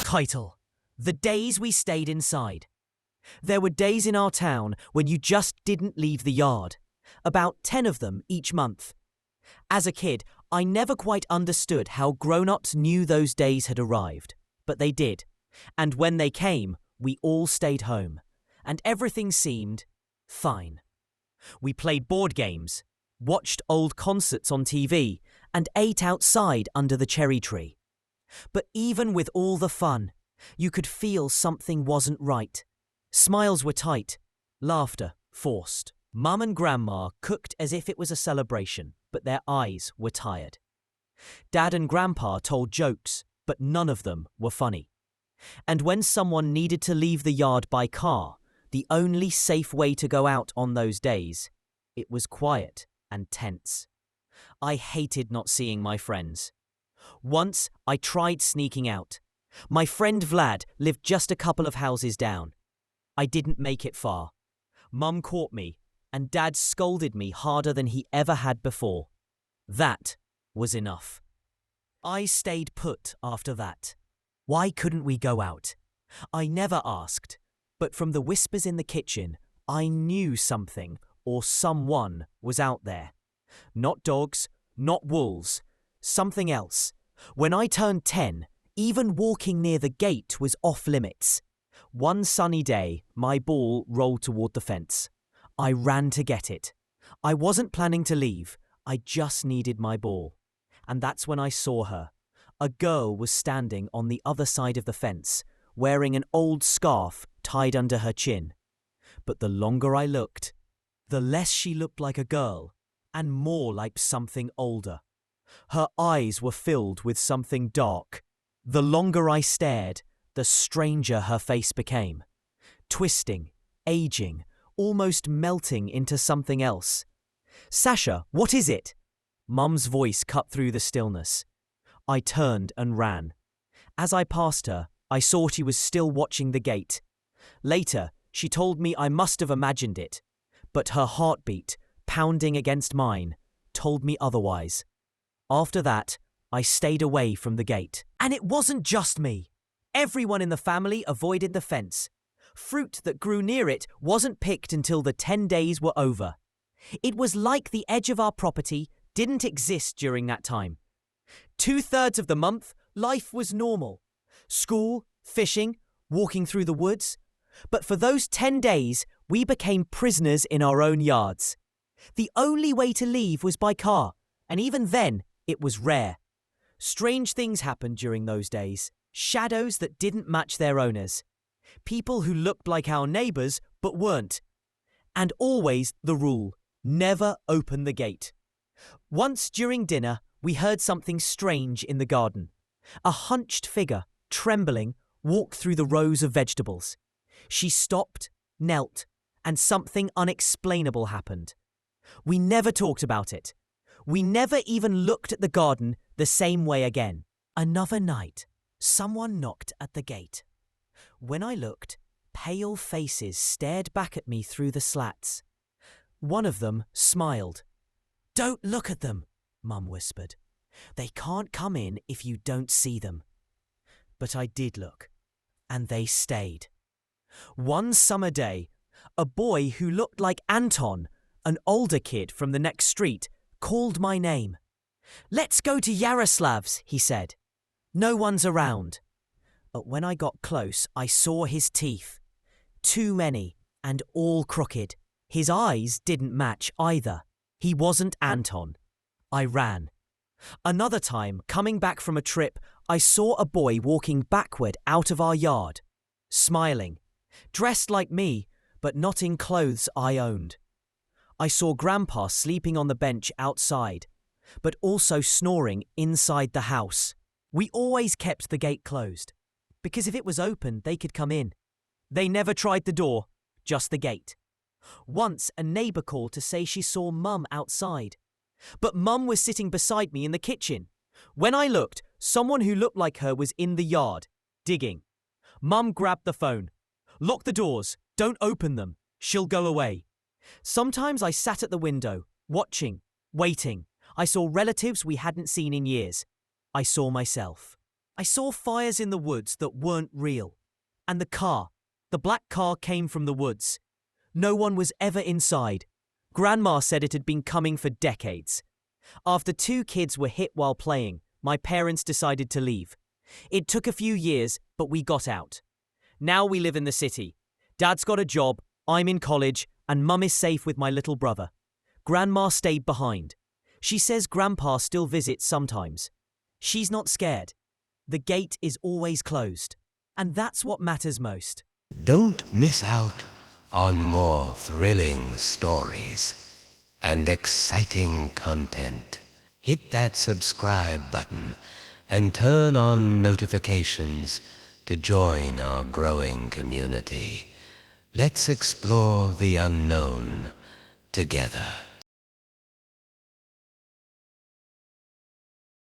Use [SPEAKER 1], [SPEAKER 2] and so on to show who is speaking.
[SPEAKER 1] Title: The Days We Stayed Inside. There were days in our town when you just didn't leave the yard. About 10 of them each month. As a kid, I never quite understood how grown-ups knew those days had arrived. But they did. And when they came, we all stayed home. And everything seemed fine. We played board games, watched old concerts on TV, and ate outside under the cherry tree. But even with all the fun, you could feel something wasn't right. Smiles were tight, laughter forced. Mum and Grandma cooked as if it was a celebration, but their eyes were tired. Dad and Grandpa told jokes, but none of them were funny. And when someone needed to leave the yard by car, the only safe way to go out on those days, it was quiet and tense. I hated not seeing my friends. Once I tried sneaking out. My friend Vlad lived just a couple of houses down. I didn't make it far. Mum caught me, and Dad scolded me harder than he ever had before. That was enough. I stayed put after that. Why couldn't we go out? I never asked, but from the whispers in the kitchen, I knew something or someone was out there. Not dogs, not wolves, something else. When I turned 10, even walking near the gate was off limits. One sunny day, my ball rolled toward the fence. I ran to get it. I wasn't planning to leave. I just needed my ball. And that's when I saw her. A girl was standing on the other side of the fence, wearing an old scarf tied under her chin. But the longer I looked, the less she looked like a girl and more like something older. Her eyes were filled with something dark. The longer I stared, the stranger her face became. Twisting, aging, almost melting into something else. "Sasha, what is it?" Mum's voice cut through the stillness. I turned and ran. As I passed her, I saw she was still watching the gate. Later, she told me I must have imagined it, but her heartbeat, pounding against mine, told me otherwise. After that, I stayed away from the gate. And it wasn't just me. Everyone in the family avoided the fence. Fruit that grew near it wasn't picked until the 10 days were over. It was like the edge of our property didn't exist during that time. 2/3 of the month, life was normal. School, fishing, walking through the woods. But for those 10 days, we became prisoners in our own yards. The only way to leave was by car, and even then, it was rare. Strange things happened during those days. Shadows that didn't match their owners. People who looked like our neighbors but weren't. And always the rule, never open the gate. Once during dinner, we heard something strange in the garden. A hunched figure, trembling, walked through the rows of vegetables. She stopped, knelt, and something unexplainable happened. We never talked about it. We never even looked at the garden the same way again. Another night, someone knocked at the gate. When I looked, pale faces stared back at me through the slats. One of them smiled. "Don't look at them," Mum whispered. "They can't come in if you don't see them." But I did look, and they stayed. One summer day, a boy who looked like Anton, an older kid from the next street, called my name. "Let's go to Yaroslav's," he said. "No one's around." But when I got close, I saw his teeth. Too many, and all crooked. His eyes didn't match either. He wasn't Anton. I ran. Another time, coming back from a trip, I saw a boy walking backward out of our yard, smiling, dressed like me, but not in clothes I owned. I saw Grandpa sleeping on the bench outside, but also snoring inside the house. We always kept the gate closed, because if it was open, they could come in. They never tried the door, just the gate. Once, a neighbour called to say she saw Mum outside. But Mum was sitting beside me in the kitchen. When I looked, someone who looked like her was in the yard, digging. Mum grabbed the phone. "Lock the doors. Don't open them. She'll go away." Sometimes I sat at the window, watching, waiting. I saw relatives we hadn't seen in years. I saw myself. I saw fires in the woods that weren't real. And the black car came from the woods. No one was ever inside. Grandma said it had been coming for decades. After 2 kids were hit while playing, my parents decided to leave. It took a few years, but we got out. Now we live in the city. Dad's got a job, I'm in college, and Mum is safe with my little brother. Grandma stayed behind. She says Grandpa still visits sometimes. She's not scared. The gate is always closed. And that's what matters most.
[SPEAKER 2] Don't miss out on more thrilling stories and exciting content. Hit that subscribe button and turn on notifications to join our growing community. Let's explore the unknown together.